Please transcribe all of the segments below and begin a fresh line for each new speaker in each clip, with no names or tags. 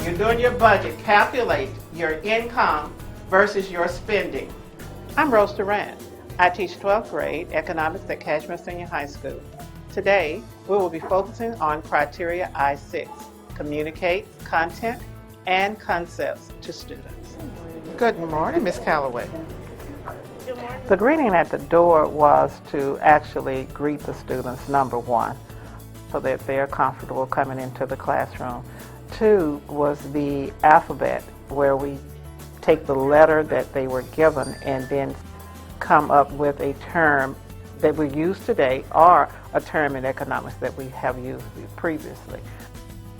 you're doing your budget, calculate your income versus your spending. I'm Rose Duran. I teach 12th grade economics at Cashmere Senior High School. Today, we will be focusing on criteria I-6, communicate content and concepts to students. Good morning, Ms. Calloway.
Good morning.
The greeting at the door was to actually greet the students, number one, so that they're comfortable coming into the classroom. Two was the alphabet, where we take the letter that they were given and then come up with a term that we use today or a term in economics that we have used previously.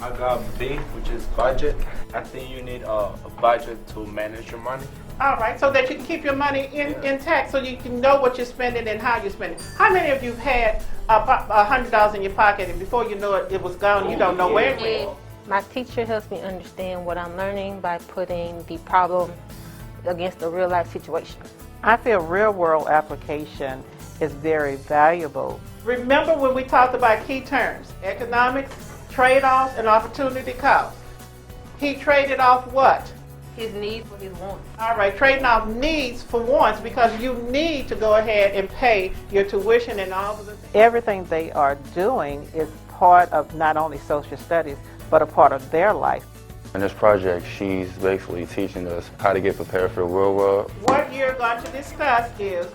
I got B, which is budget. I think you need a budget to manage your money.
All right, so that you can keep your money intact so you can know what you're spending and how you're spending. How many of you had $100 in your pocket and before you know it, it was gone, you don't know where it went?
My teacher helps me understand what I'm learning by putting the problem against a real life situation.
I feel real world application is very valuable. Remember when we talked about key terms, economics, trade-offs, and opportunity cost. He traded off what?
His needs for his wants.
All right, trading off needs for wants because you need to go ahead and pay your tuition and all of the things. Everything they are doing is part of not only social studies, but a part of their life.
In this project, she's basically teaching us how to get prepared for the real world.
What you're going to discuss is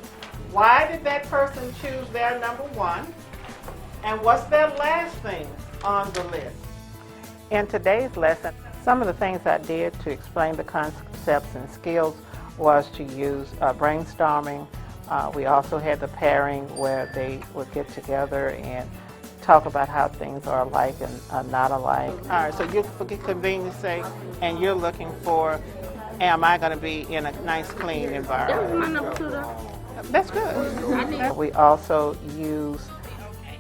why did that person choose their number one, and what's their last thing on the list? In today's lesson, some of the things I did to explain the concepts and skills was to use brainstorming. We also had the pairing where they would get together and talk about how things are alike and not alike. All right, so you forget convenience sake, and you're looking for, am I going to be in a nice, clean environment?
That was my number 2 though.
That's good. We also use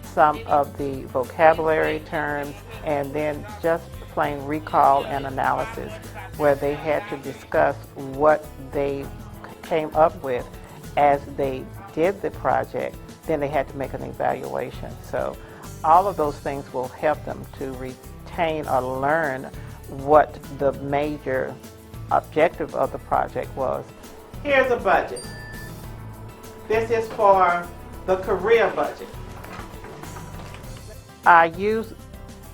some of the vocabulary terms and then just plain recall and analysis where they had to discuss what they came up with as they did the project. Then they had to make an evaluation. So all of those things will help them to retain or learn what the major objective of the project was. Here's a budget. This is for the career budget. I use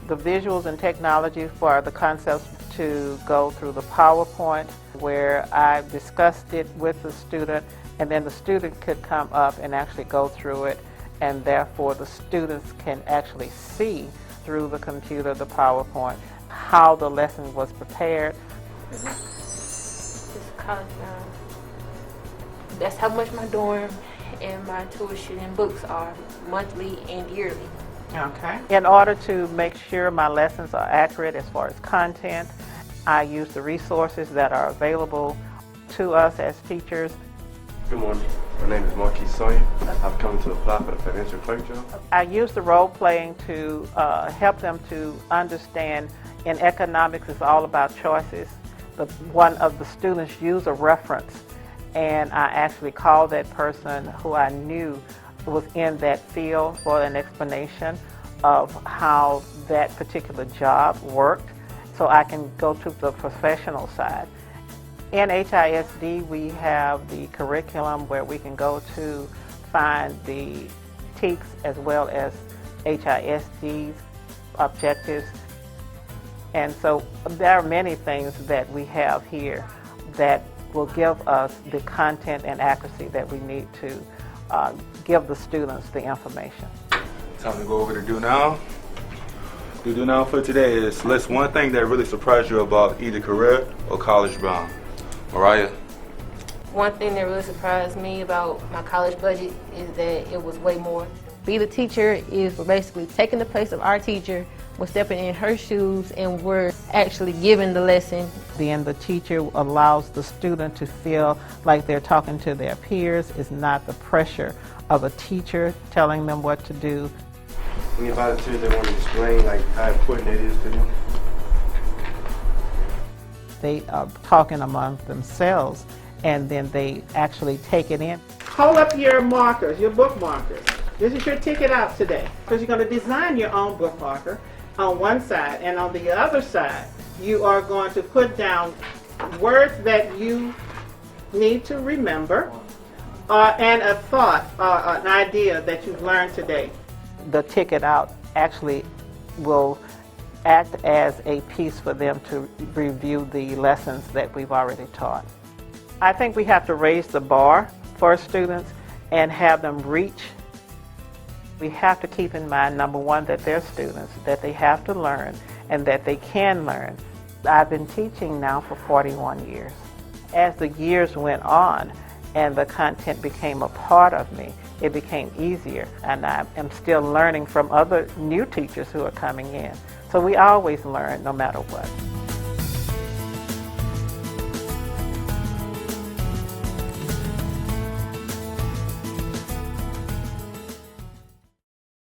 the visuals and technology for the concepts to go through the PowerPoint where I discussed it with the student and then the student could come up and actually go through it, and therefore the students can actually see through the computer, the PowerPoint, how the lesson was prepared.
This college now. That's how much my dorm and my tuition and books are monthly and yearly.
Okay. In order to make sure my lessons are accurate as far as content, I use the resources that are available to us as teachers.
Good morning. My name is Marquis Sonia. I've come to apply for the financial clerk job.
I use the role playing to help them to understand in economics it's all about choices. One of the students used a reference and I actually called that person who I knew was in that field for an explanation of how that particular job worked so I can go to the professional side. In HISD, we have the curriculum where we can go to find the TEKS as well as HISD's objectives. And so there are many things that we have here that will give us the content and accuracy that we need to give the students the information.
Time to go over to Do Now. The Do Now for today is list one thing that really surprised you about either career or college bound. Mariah.
One thing that really surprised me about my college budget is that it was way more. Be the teacher is basically taking the place of our teacher. We're stepping in her shoes and we're actually giving the lesson.
Then the teacher allows the student to feel like they're talking to their peers. It's not the pressure of a teacher telling them what to do.
Any volunteers that want to explain how important it is to them?
They are talking among themselves and then they actually take it in. Hold up your markers, your book markers. This is your ticket out today because you're going to design your own book marker on one side, and on the other side you are going to put down words that you need to remember and a thought or an idea that you've learned today. The ticket out actually will act as a piece for them to review the lessons that we've already taught. I think we have to raise the bar for students and have them reach. We have to keep in mind, number one, that they're students, that they have to learn, and that they can learn. I've been teaching now for 41 years. As the years went on and the content became a part of me, it became easier, and I am still learning from other new teachers who are coming in. So we always learn no matter what.